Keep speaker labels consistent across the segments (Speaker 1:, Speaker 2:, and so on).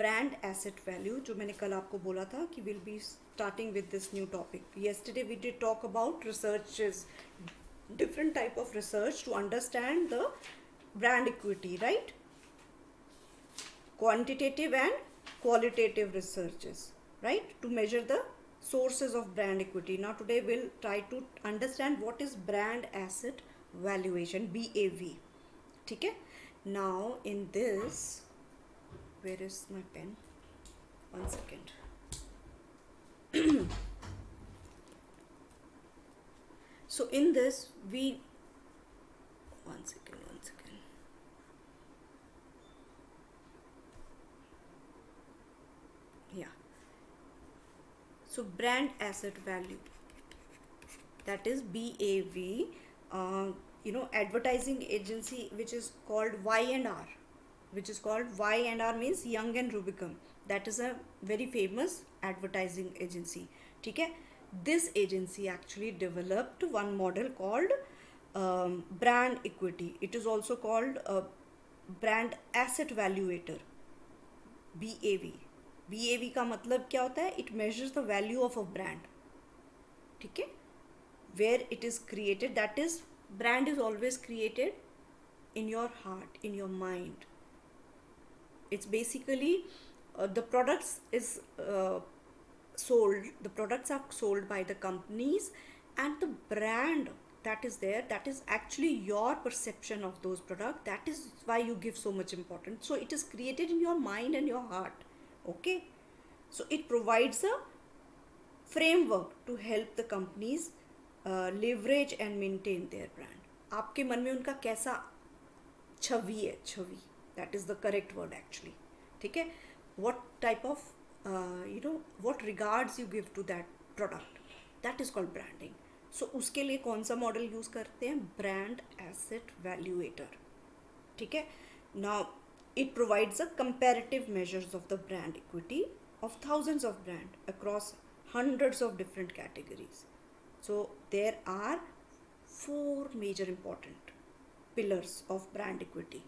Speaker 1: Brand asset value, जो मैंने कल आपको बोला था कि will be starting with this new topic. Yesterday we did talk about researches, different type of research to understand the brand equity, right? Quantitative and qualitative researches, right, to measure the sources of brand equity. Now today we'll try to understand what is brand asset valuation, BAV. ठीक है? Now in this, where is my pen? One second. So in this we, one second. Yeah. So brand asset value, that is BAV. Advertising agency which is called Y&R, means Young and Rubicam. That is a very famous advertising agency. ठीक है? This agency actually developed one model called brand equity. It is also called brand asset valuator, BAV. BAV का मतलब क्या होता है? It measures the value of a brand. ठीक है? Where it is created, that is, brand is always created in your heart, in your mind. It's basically the products is sold, the products are sold by the companies, and the brand that is there, that is actually your perception of those products. That is why you give so much importance. So it is created in your mind and your heart. Okay, so it provides a framework to help the companies leverage and maintain their brand. आपके मन में उनका कैसा छवि है, छवि, that is the correct word actually. ठीक है? What type of what regards you give to that product, that is called branding. So उसके लिए कौन सा मॉडल यूज करते हैं? Brand asset valuator. ठीक है? Now it provides a comparative measures of the brand equity of thousands of brand across hundreds of different categories. So there are 4 major important pillars of brand equity,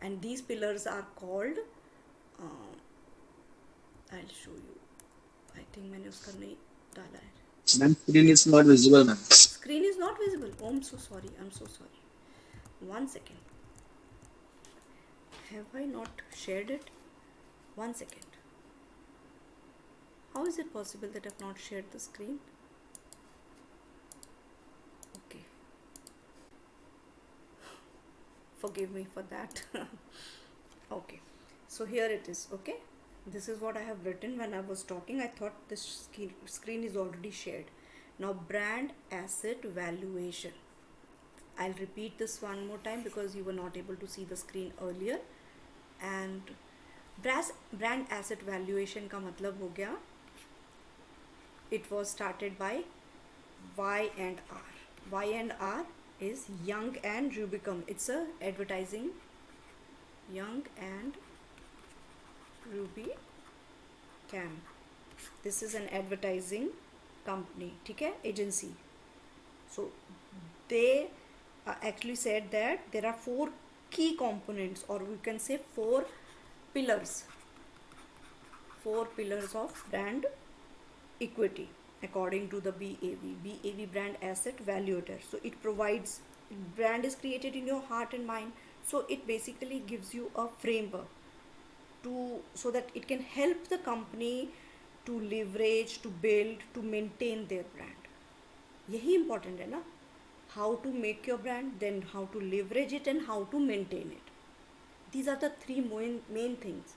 Speaker 1: and these pillars are called I'll show you. I think मैंने उसका नहीं डाला है.
Speaker 2: Ma'am, screen is not visible, ma'am.
Speaker 1: Screen is not visible. Oh, I'm so sorry. One second. Have I not shared it? One second. How is it possible that I've not shared the screen? Okay. Forgive me for that. Okay. So here it is. Okay. This is what I have written when I was talking. I thought this screen is already shared. Now, brand asset valuation. I'll repeat this one more time because you were not able to see the screen earlier. And brand asset valuation का मतलब हो गया, it was started by Y&R. Y&R is Young and Rubicam. It's a advertising, Young and Rubicam. This is an advertising company, ठीक है, agency. So they actually said that there are 4 key components, or we can say 4 pillars of brand equity according to the BAV, brand asset valuator. So it provides, brand is created in your heart and mind, so it basically gives you a framework so that it can help the company to leverage, to build, to maintain their brand. यही important है ना, how to make your brand, then how to leverage it, and how to maintain it. These are the 3 main things.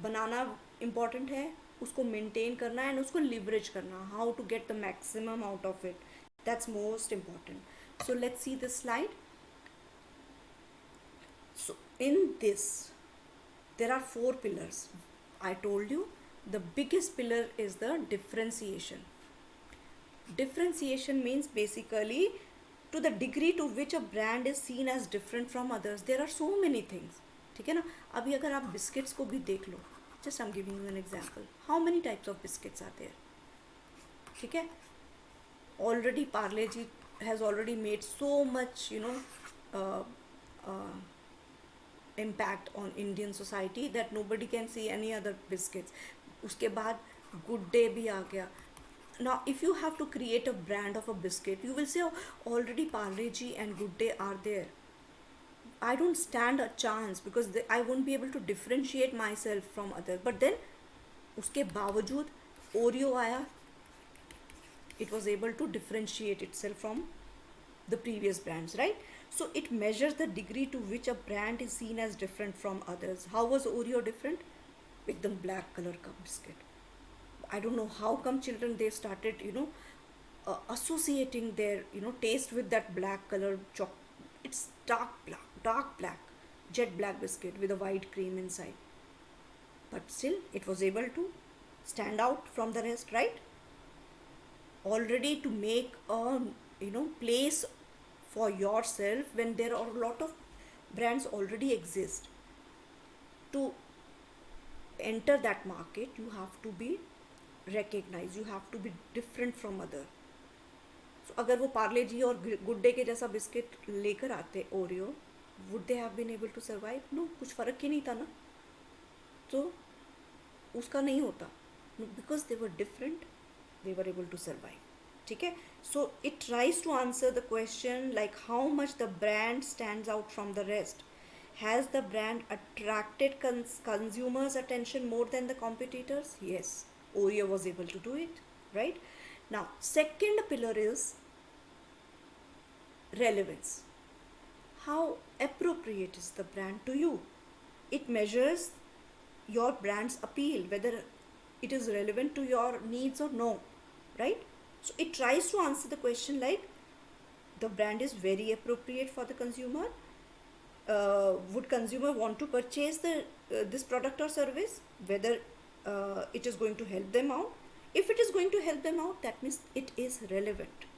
Speaker 1: Banana important है, उसको maintain करना है, and उसको leverage करना, how to get the maximum out of it. That's most important. So let's see this slide. So in this, there are 4 pillars. I told you the biggest pillar is the differentiation. Differentiation means basically to the degree to which a brand is seen as different from others. There are so many things. ठीक है ना? अभी अगर आप biscuits को भी देख लो, just I'm giving you an example. How many types of biscuits are there? ठीक है? Already Parle Ji has already made so much, impact on Indian society that nobody can see any other biscuits. उसके बाद good day भी आ गया. Now if you have to create a brand of a biscuit, you will say, oh, already Parle G and Good Day are there. I don't stand a chance because I won't be able to differentiate myself from others. But then उसके बावजूद Oreo आया, it was able to differentiate itself from the previous brands, right? So it measures the degree to which a brand is seen as different from others. How was Oreo different? With the black color का biscuit. I don't know how come children they started, associating their, taste with that black color chocolate. It's dark black, jet black biscuit with a white cream inside. But still, it was able to stand out from the rest, right? Already to make a, place for yourself when there are a lot of brands already exist. To enter that market, you have to be recognized, you have to be different from other. So अगर वो पार्ले जी और good day के जैसा biscuit लेकर आते Oreo, would they have been able to survive? No, कुछ फ़र्क ही नहीं था ना, तो उसका नहीं होता. Because they were different, they were able to survive. ठीक है. So it tries to answer the question like how much the brand stands out from the rest. Has the brand attracted consumers' attention more than the competitors? Yes, Oreo was able to do it, right? Now, second pillar is relevance. How appropriate is the brand to you? It measures your brand's appeal, whether it is relevant to your needs or no, right? So it tries to answer the question like the brand is very appropriate for the consumer. Would consumer want to purchase this product or service, whether it is going to help them out? If it is going to help them out, that means it is relevant,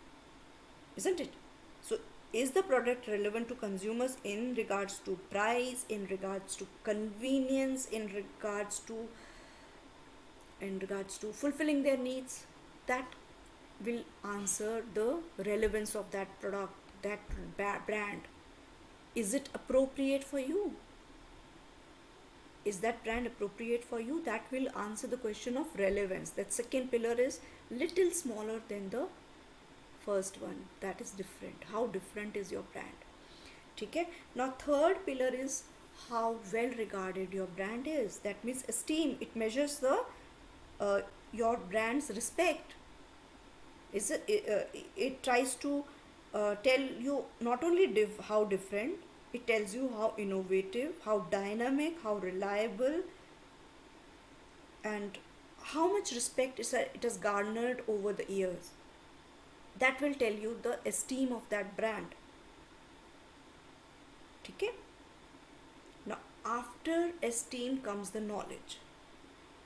Speaker 1: isn't it? So is the product relevant to consumers in regards to price, in regards to convenience, in regards to fulfilling their needs? That will answer the relevance of that product, that brand. Is it appropriate for you? Is that brand appropriate for you? That will answer the question of relevance. That second pillar is little smaller than the first one. That is different. How different is your brand? Okay. Now third pillar is how well regarded your brand is. That means esteem. It measures your brand's respect. It tries to tell you not only how different, it tells you how innovative, how dynamic, how reliable, and how much respect it has garnered over the years. That will tell you the esteem of that brand. Okay? Now, after esteem comes the knowledge.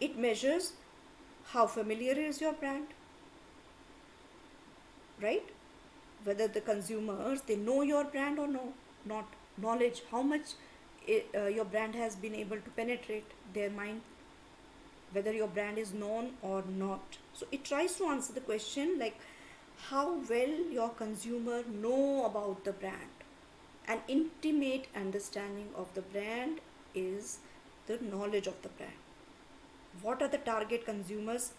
Speaker 1: It measures how familiar is your brand, right? Whether the consumers, they know your brand or no, not. Knowledge, how much your brand has been able to penetrate their mind, whether your brand is known or not. So it tries to answer the question like how well your consumer know about the brand. An intimate understanding of the brand is the knowledge of the brand. What are the target consumers'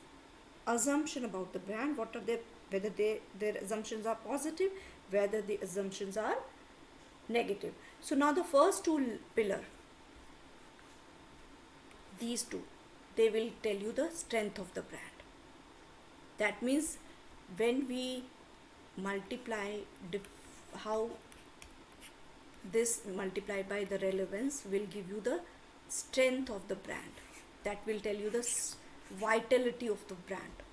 Speaker 1: assumption about the brand? What are whether their assumptions are positive, whether the assumptions are negative. So now the first two pillar, these two, they will tell you the strength of the brand. That means when we multiply how this multiplied by the relevance will give you the strength of the brand. That will tell you the vitality of the brand.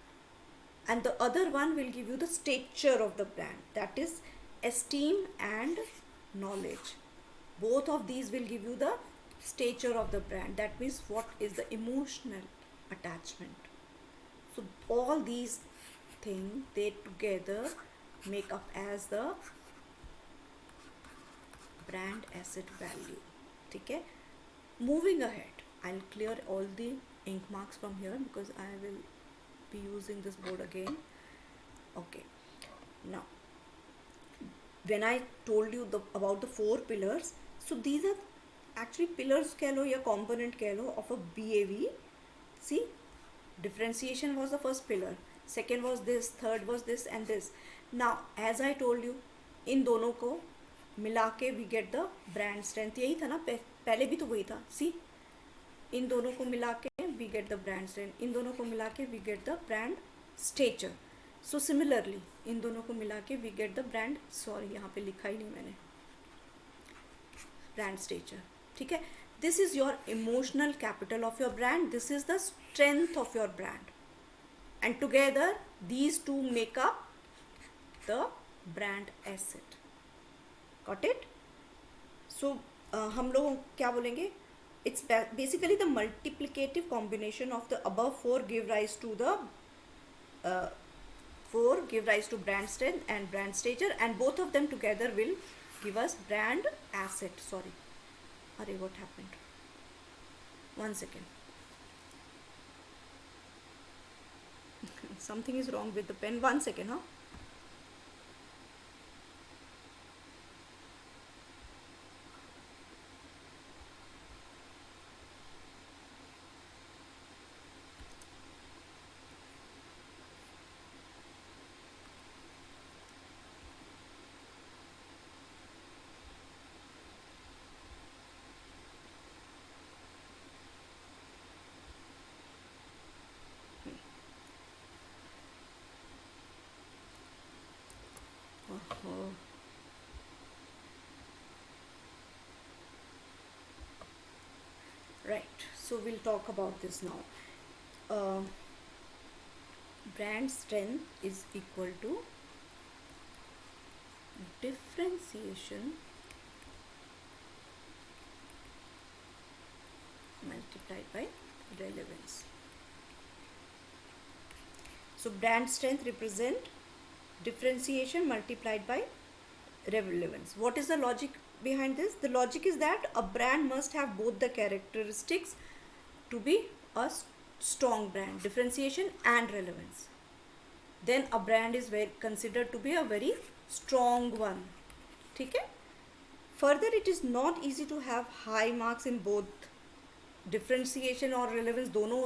Speaker 1: And the other one will give you the stature of the brand. That is esteem and knowledge. Both of these will give you the stature of the brand. That means what is the emotional attachment. So all these things, they together make up as the brand asset value. Okay? Moving ahead, I'll clear all the ink marks from here because I will be using this board again. Okay. Now, when I told you about the four pillars, so these are actually pillars कह लो या component कह लो of a BAV. See, differentiation was the first pillar, second was this, third was this and this. Now as I told you, इन दोनों को मिला के we get the brand strength. यही था ना, पहले भी तो वही था. सी, इन दोनों को मिला के we get the brand strength, इन दोनों को मिला के we get the brand stature. So similarly इन दोनों को मिला के we get the brand, sorry यहाँ पे लिखा ही नहीं मैंने, ब्रांड स्टेचर. ठीक है, this is your emotional capital of your brand, this is the strength of your brand, and together these two make up the brand asset. Got it? So हम लोग क्या बोलेंगे, it's basically the multiplicative combination of the above four give rise to the four give rise to brand strength and brand stature, and both of them together will give us brand asset. Sorry, array, what happened? 1 second. Something is wrong with the pen. 1 second, huh? Oh. Right, so we'll talk about this now. Brand strength is equal to differentiation multiplied by relevance. So brand strength represent differentiation multiplied by relevance. What is the logic behind this? The logic is that a brand must have both the characteristics to be a strong brand, differentiation and relevance. Then a brand is considered to be a very strong one. ठीक है? Further, it is not easy to have high marks in both differentiation और relevance. दोनों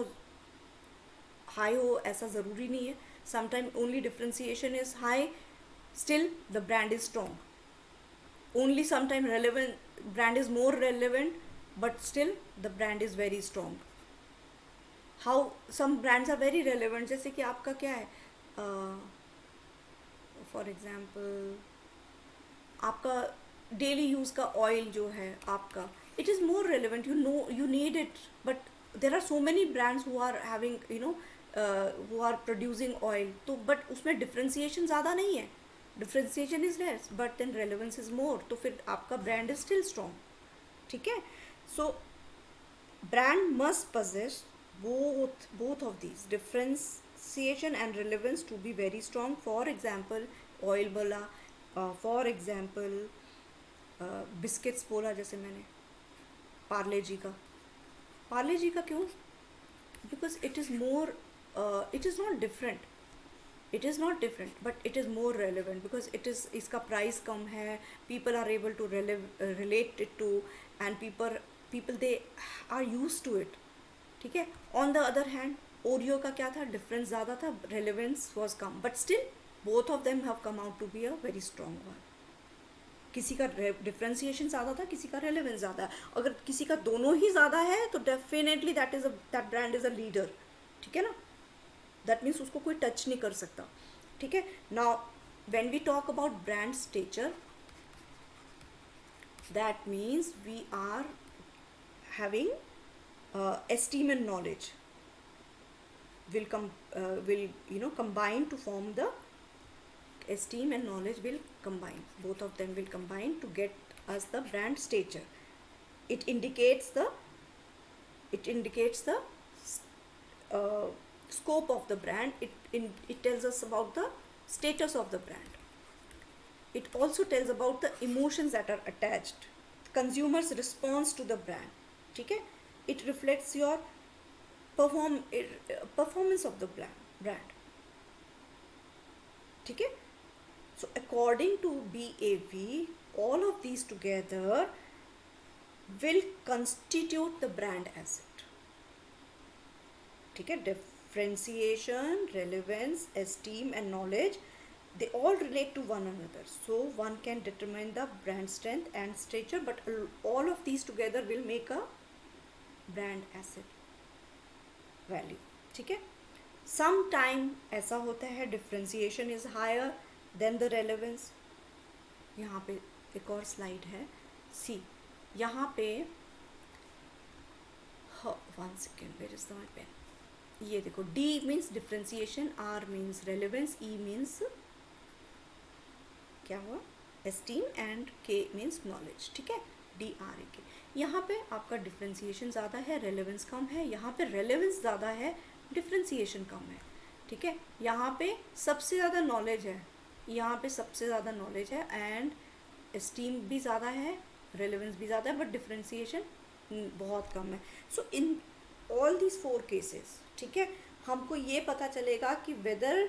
Speaker 1: high हो ऐसा ज़रूरी नहीं है. Sometimes only differentiation is high, still the brand is strong. Only sometimes relevant brand is more relevant, but still the brand is very strong. How some brands are very relevant, जैसे कि आपका क्या है, फॉर एग्जाम्पल आपका daily use का oil जो है आपका, it is more relevant, you know you need it, but there are so many brands who are having who are producing oil, तो बट उसमें डिफ्रेंसिएशन ज़्यादा नहीं है, differentiation is less but then relevance is more, तो फिर आपका brand is still strong. ठीक है, so brand must possess both of these, differentiation and relevance, to be very strong. For example, oil bola, for example biscuits बोला, जैसे मैंने Parle G का क्यों, because it is more, it is not different, it is not different but it is more relevant, because it is, इसका price कम है, people are able to relate it to, and people they are used to it. ठीक है. On the other hand, Oreo का क्या था, difference ज़्यादा था, रेलिवेंस वॉज कम, but still both of them have come out to be a very strong one. किसी का डिफ्रेंसिएशन ज़्यादा था, किसी का रेलिवेंस ज़्यादा है. अगर किसी का दोनों ही ज़्यादा है तो definitely that brand is a leader. ठीक है ना, दैट मीन्स उसको कोई टच नहीं कर सकता. ठीक है. Now when we talk about brand stature, that means we are having esteem and knowledge will combine to form the esteem, and knowledge will combine, both of them will combine to get us the brand stature. It indicates the scope of the brand. It tells us about the status of the brand. It also tells about the emotions that are attached, consumers response to the brand. ठीक है. It reflects your performance of the brand. ठीक है. So according to BAV, all of these together will constitute the brand asset. ठीक है, differentiation, relevance, esteem and knowledge, they all relate to one another, so one can determine the brand strength and stature, but all of these together will make a brand asset value. ठीक है, some time ऐसा होता है differentiation is higher than the relevance. यहाँ पे एक और slide है, सी यहाँ पे, one second, where is the my pen. ये देखो, D means differentiation, R means relevance, E means क्या हुआ, esteem, and K means knowledge. ठीक है, डी आर ए के. यहाँ पे आपका डिफ्रेंसिएशन ज़्यादा है, रेलेवेंस कम है. यहाँ पे रेलेवेंस ज़्यादा है, डिफ्रेंसिएशन कम है. ठीक है, यहाँ पे सबसे ज़्यादा नॉलेज है, यहाँ पे सबसे ज़्यादा नॉलेज है, एंड एस्टीम भी ज़्यादा है, रेलेवेंस भी ज़्यादा है, बट डिफ्रेंसिएशन बहुत कम है. So in all these 4 cases, ठीक है, हमको ये पता चलेगा कि वेदर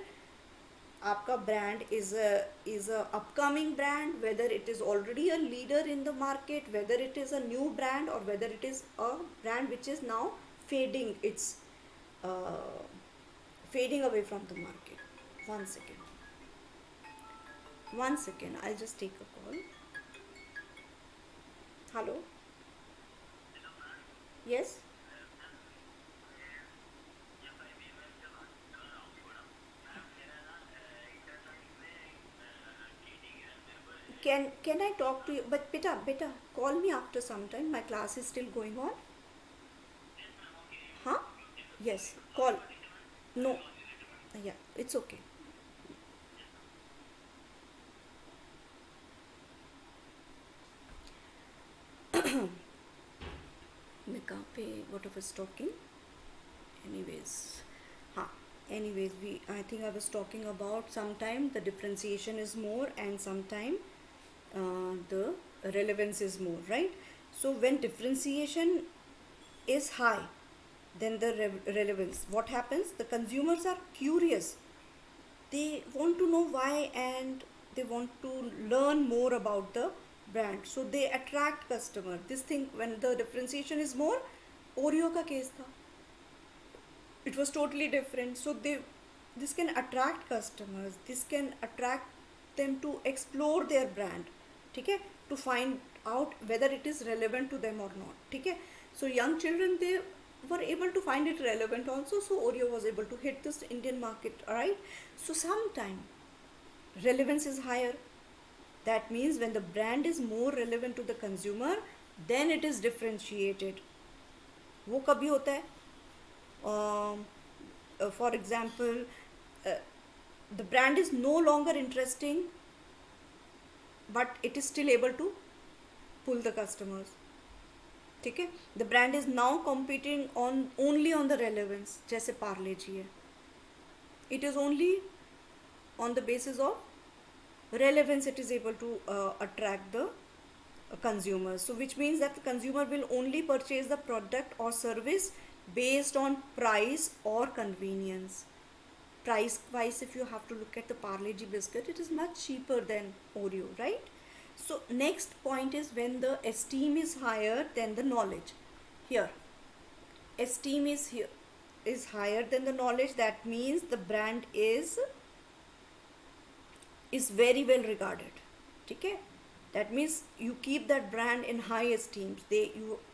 Speaker 1: आपका brand is a upcoming brand, whether it is already a leader in the market, whether it is a new brand, और whether it is a brand which is now fading, it's fading away from the market. One second, I'll just take a call. Hello. Yes. Can I talk to you, but beta call me after some time, my class is still going on. Huh? Yes, call. No. Yeah, it's okay. मैं कहाँ पे what I was talking? Anyways, हाँ. Anyways, I think I was talking about sometime the differentiation is more and sometime the relevance is more, right? So when differentiation is high, then the relevance, what happens? The consumers are curious. They want to know why, and they want to learn more about the brand, so they attract customer. This thing, when the differentiation is more, Oreo का case था, it was totally different. So this can attract customers, this can attract them to explore their brand. ठीक है, to find out whether it is relevant to them or not. ठीक है, so young children, they were able to find it relevant also, so Oreo was able to hit this Indian market. All right, so sometime relevance is higher, that means when the brand is more relevant to the consumer, then it is differentiated. वो कभी होता है, for example, the brand is no longer interesting, but it is still able to pull the customers. ठीक है, the brand is now competing on only on the relevance, जैसे पार्ले जी है, it is only on the basis of relevance it is able to attract the consumers. So which means that the consumer will only purchase the product or service based on price or convenience. Price wise, if you have to look at the Parle G biscuit, it is much cheaper than Oreo, right? So next point is when the esteem is higher than the knowledge. Here, esteem is higher than the knowledge. That means the brand is very well regarded. Okay, that means you keep that brand in high esteem.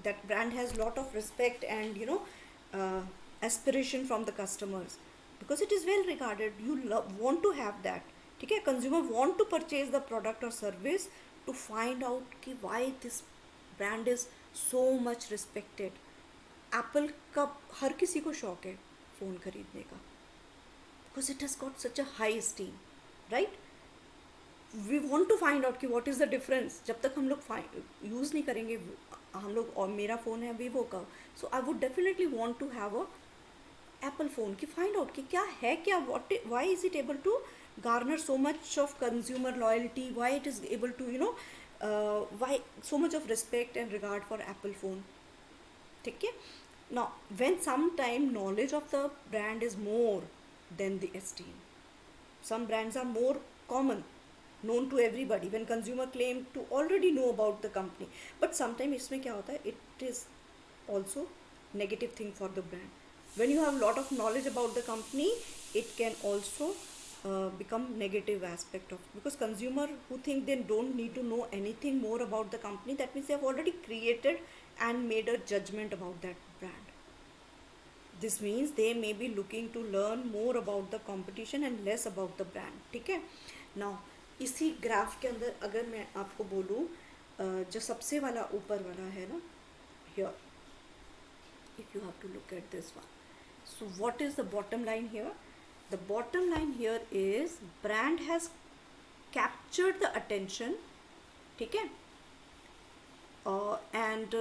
Speaker 1: That brand has lot of respect and aspiration from the customers, because it is well regarded. You want to have that. Okay, consumer want to purchase the product or service to find out why this brand is so much respected. Apple का हर किसी को शौक है phone खरीदने का, because it has got such a high esteem, right. We want to find out कि what is the difference. जब तक हम लोग यूज़ नहीं करेंगे, हम लोग, और मेरा फ़ोन है वीवो का, so I would definitely want to have a Apple phone, कि फाइंड आउट कि क्या है, क्या why is it able to garner so much of consumer loyalty, why it is able to why so much of respect and regard for Apple phone. ठीक है. Now when sometime knowledge of the brand is more than the esteem, some brands are more common, known to everybody, when consumer claim to already know about the company. But sometimes इसमें क्या होता है, it is also negative thing for the brand. When you have lot of knowledge about the company, it can also become negative aspect of, because consumer who think they don't need to know anything more about the company, that means they have already created and made a judgment about that brand. This means they may be looking to learn more about the competition and less about the brand. ठीक है. Now इसी graph के अंदर अगर मैं आपको बोलूँ, जो सबसे वाला ऊपर वाला है ना, here, if you have to look at this one, so what is the bottom line here? The bottom line here is brand has captured the attention, ठीक है, and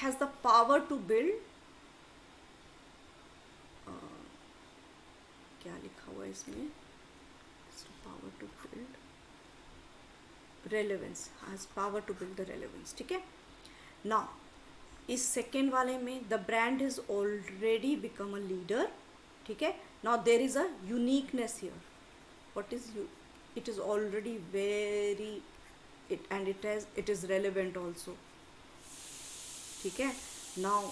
Speaker 1: has the power to build, क्या लिखा हुआ है इसमें, power to build relevance, has power to build the relevance. ठीक है. Now इस सेकेंड वाले में the brand is already become a leader. ठीक है. Now there is a uniqueness here. What is you, it is already very it, and it is relevant also. ठीक है. Now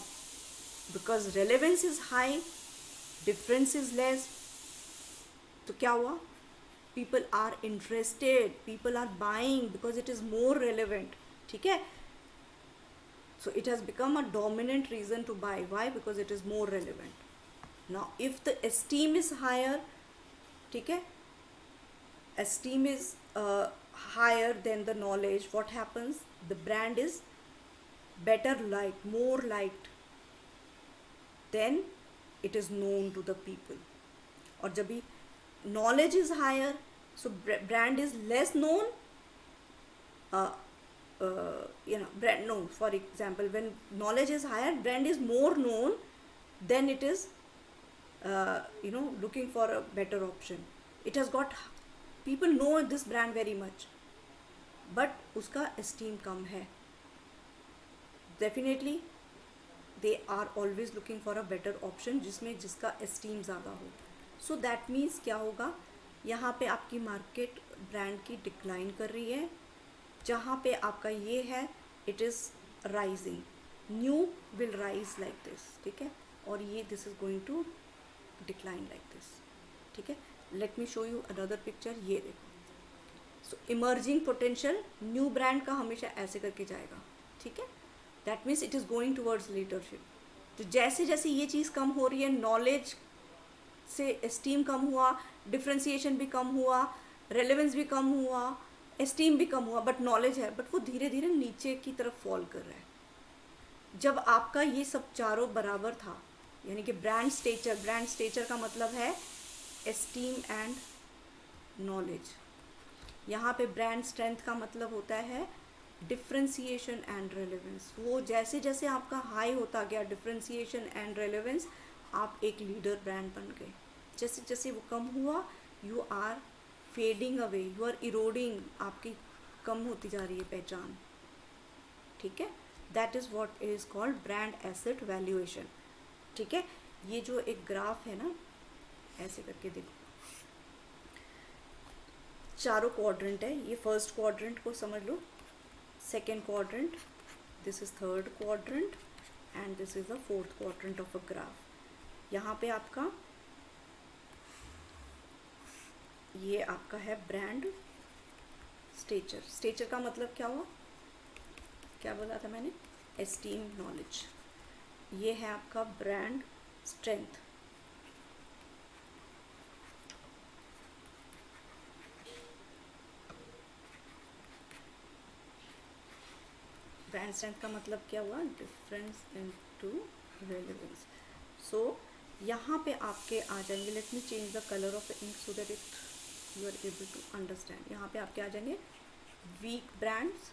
Speaker 1: because relevance is high, difference is less, तो क्या हुआ, people are interested, people are buying because it is more relevant. ठीक है. So it has become a dominant reason to buy. Why? Because it is more relevant. Now if the esteem is higher, ठीक है, esteem is higher than the knowledge, what happens, the brand is better liked, more liked, then it is known to the people. और जब भी knowledge is higher, so brand is less known, brand, no, for example, when knowledge is higher, brand is more known, then it is looking for a better option. It has got, people know this brand very much, but उसका esteem कम है. Definitely they are always looking for a better option जिसमें जिसका esteem ज़्यादा हो. So that means क्या होगा, यहाँ पे आपकी मार्केट ब्रांड की डिक्लाइन कर रही है. जहाँ पे आपका ये है, it is rising, new will rise like this. ठीक है. और ये this is going to decline like this. ठीक है. Let me show you another picture. ये देखो. So emerging potential, new brand का हमेशा ऐसे करके जाएगा. ठीक है. That means it is going towards leadership. तो जैसे जैसे ये चीज़ कम हो रही है, नॉलेज से एस्टीम कम हुआ, डिफ्रेंसिएशन भी कम हुआ, रेलेवेंस भी कम हुआ, एस्टीम भी कम हुआ, बट नॉलेज है, बट वो धीरे धीरे नीचे की तरफ फॉल कर रहा है. जब आपका ये सब चारों बराबर था, यानी कि ब्रांड स्टेचर का मतलब है एस्टीम एंड नॉलेज. यहाँ पे ब्रांड स्ट्रेंथ का मतलब होता है डिफ्रेंसिएशन एंड रेलेवेंस. वो जैसे जैसे आपका हाई होता गया डिफ्रेंसिएशन एंड रेलेवेंस, आप एक लीडर ब्रांड बन गए. जैसे जैसे वो कम हुआ, you are fading away, you are eroding, आपकी कम होती जा रही है पहचान. ठीक है. That is what is called brand asset valuation. ठीक है. ये जो एक ग्राफ है ना, ऐसे करके देखो, चारों क्वाड्रेंट है. ये फर्स्ट क्वाड्रेंट को समझ लो, second quadrant, this is third quadrant, and this is the fourth quadrant of a graph. यहाँ पे आपका ये आपका है ब्रांड स्टेचर. स्टेचर का मतलब क्या हुआ, क्या बोला था मैंने, एस्टीम, नॉलेज. ये है आपका ब्रांड स्ट्रेंथ. ब्रांड स्ट्रेंथ का मतलब क्या हुआ, डिफरेंस इनटू रेलेवेंस. सो यहाँ पे आपके आ जाएंगे, let me change the colour of the ink so that it you are able to understand. यहाँ पे आपके आ जाएंगे वीक ब्रांड्स.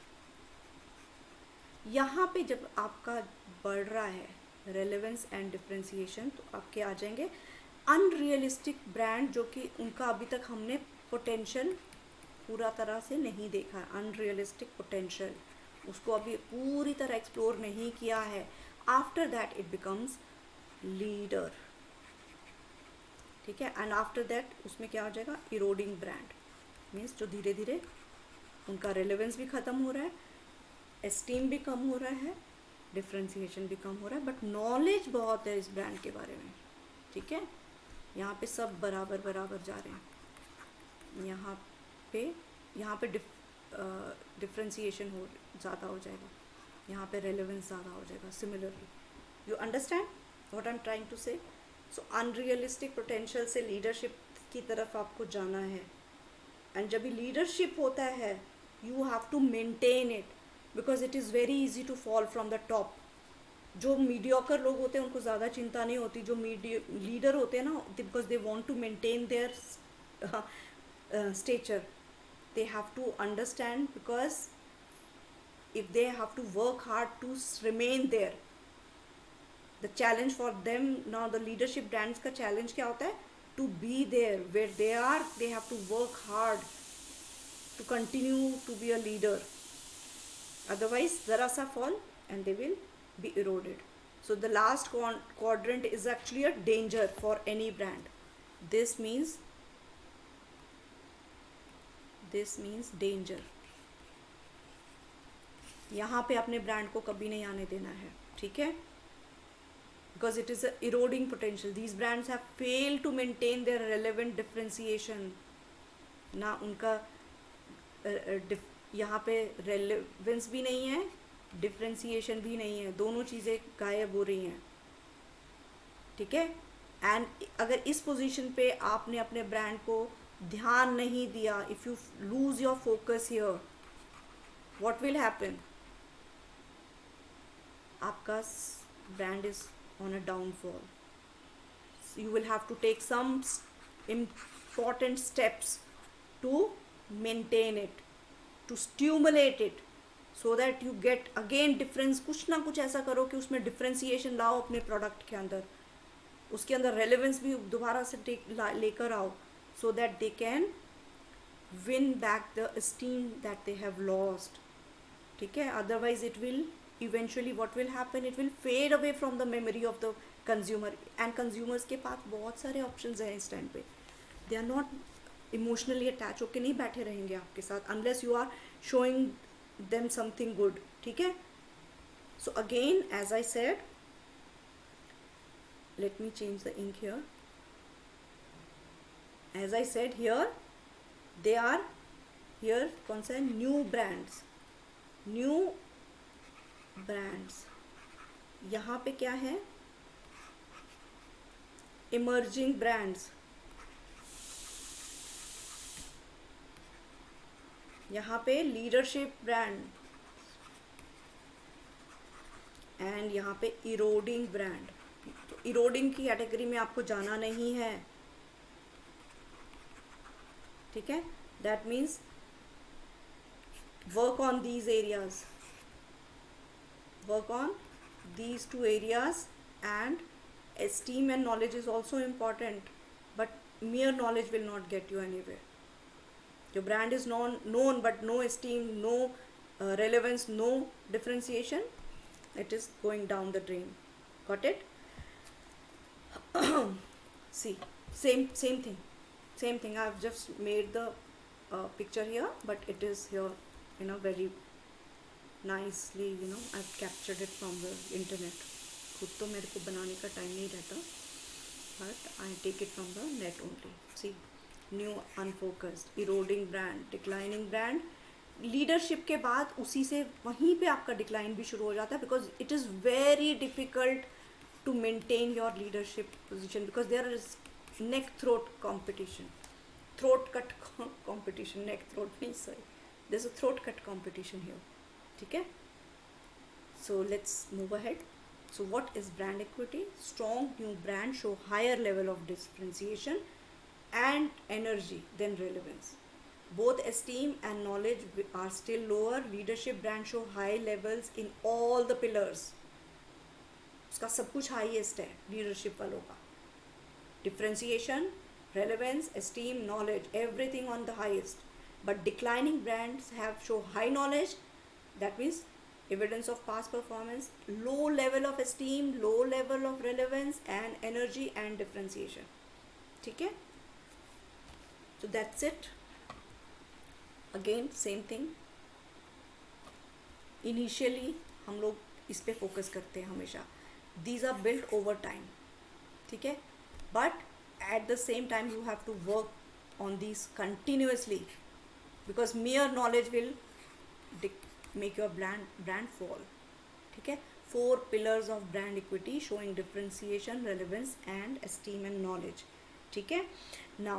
Speaker 1: यहाँ पे जब आपका बढ़ रहा है रेलेवेंस एंड डिफ्रेंसिएशन, तो आपके आ जाएंगे अनरियलिस्टिक ब्रांड, जो कि उनका अभी तक हमने पोटेंशियल पूरा तरह से नहीं देखा है. अनरियलिस्टिक पोटेंशियल, उसको अभी पूरी तरह एक्सप्लोर नहीं किया है. After that it becomes leader. ठीक है. एंड आफ्टर दैट उसमें क्या हो जाएगा, इरोडिंग ब्रांड. मीन्स जो धीरे धीरे उनका रेलेवेंस भी ख़त्म हो रहा है, एस्टीम भी कम हो रहा है, डिफ्रेंसिएशन भी कम हो रहा है, बट नॉलेज बहुत है इस ब्रांड के बारे में, ठीक है। यहाँ पे सब बराबर बराबर जा रहे हैं, यहाँ पे डिफ्रेंसिएशन हो ज़्यादा हो जाएगा, यहाँ पे रेलेवेंस ज़्यादा हो जाएगा। Similarly, you understand what I am trying to say. So unrealistic potential से लीडरशिप की तरफ आपको जाना है, एंड जब भी लीडरशिप होता है you have to maintain it, because it is very easy to fall from the top. जो मीडियोकर लोग होते हैं उनको ज़्यादा चिंता नहीं होती, जो लीडर होते हैं ना, because they want to maintain their stature, they have to understand, because if they have to work hard to remain there, the challenge for them now, the leadership brands का challenge क्या होता है, to be there where they are, they have to work hard to continue to be a leader, otherwise zara sa fall and they will be eroded. So the last quadrant is actually a danger for any brand. This means danger. यहाँ पे अपने brand को कभी नहीं आने देना है, ठीक है, because it is a eroding potential. These brands have fail to maintain their relevant differentiation. ना उनका यहाँ पे रेलेवेंस भी नहीं है, डिफ्रेंसिएशन भी नहीं है, दोनों चीज़ें गायब हो रही हैं, ठीक है। एंड अगर इस पोजीशन पे आपने अपने ब्रांड को ध्यान नहीं दिया, if you lose your focus here, what will happen, आपका brand is on a downfall. You will have to take some important steps to maintain it, to stimulate it, so that you get again difference। कुछ ना कुछ ऐसा करो कि उसमें differentiation लाओ अपने प्रोडक्ट के अंदर, उसके अंदर रेलेवेंस भी दोबारा से लेकर आओ, so that they can win back the esteem that they have lost, ठीक है। otherwise it will eventually, what will happen, it will fade away from the memory of the consumer, and consumers के पास बहुत सारे options हैं इस time पे, they are not emotionally attached होके नहीं बैठे रहेंगे आपके साथ unless you are showing them something good, ठीक है। so again, as I said, let me change the ink here. As I said, here they are, here कौन सा है, न्यू ब्रांड्स। यहाँ पे क्या है, इमर्जिंग ब्रांड्स। यहाँ पे लीडरशिप ब्रांड, एंड यहाँ पे इरोडिंग ब्रांड। तो इरोडिंग की कैटेगरी में आपको जाना नहीं है, ठीक है। That means work on these areas, work on these two areas, and esteem and knowledge is also important, but mere knowledge will not get you anywhere. Your brand is known but no esteem, no relevance, no differentiation, it is going down the drain. Got it? See, same thing. I've just made the picture here, but it is here in a very nicely, I've captured it from the internet. खुद तो मेरे को बनाने का time नहीं रहता, but I take it from the net only. See, new unfocused, eroding brand, declining brand. Leadership के बाद उसी से वहीं पे आपका डिक्लाइन भी शुरू हो जाता है, because it is very difficult to maintain your leadership position, because there is neck throat competition, throat cut competition, neck throat नहीं, sorry, there is a throat cut competition here, ठीक है। So let's move ahead. So what is brand equity? Strong new brand show higher level of differentiation and energy than relevance. Both esteem and knowledge are still lower. Leadership brand show high levels in all the pillars. उसका सब कुछ highest है leadership वालों का. Differentiation, relevance, esteem, knowledge, everything on the highest. But declining brands have show high knowledge. That means evidence of past performance, low level of esteem, low level of relevance and energy and differentiation. ठीक है? So that's it. Again same thing, initially हम लोग इस पे focus करते हैं हमेशा, these are built over time, ठीक है, but at the same time you have to work on these continuously, because mere knowledge will make your brand fall, ठीक है. 4 pillars of brand equity showing differentiation, relevance and esteem and knowledge, ठीक है. Now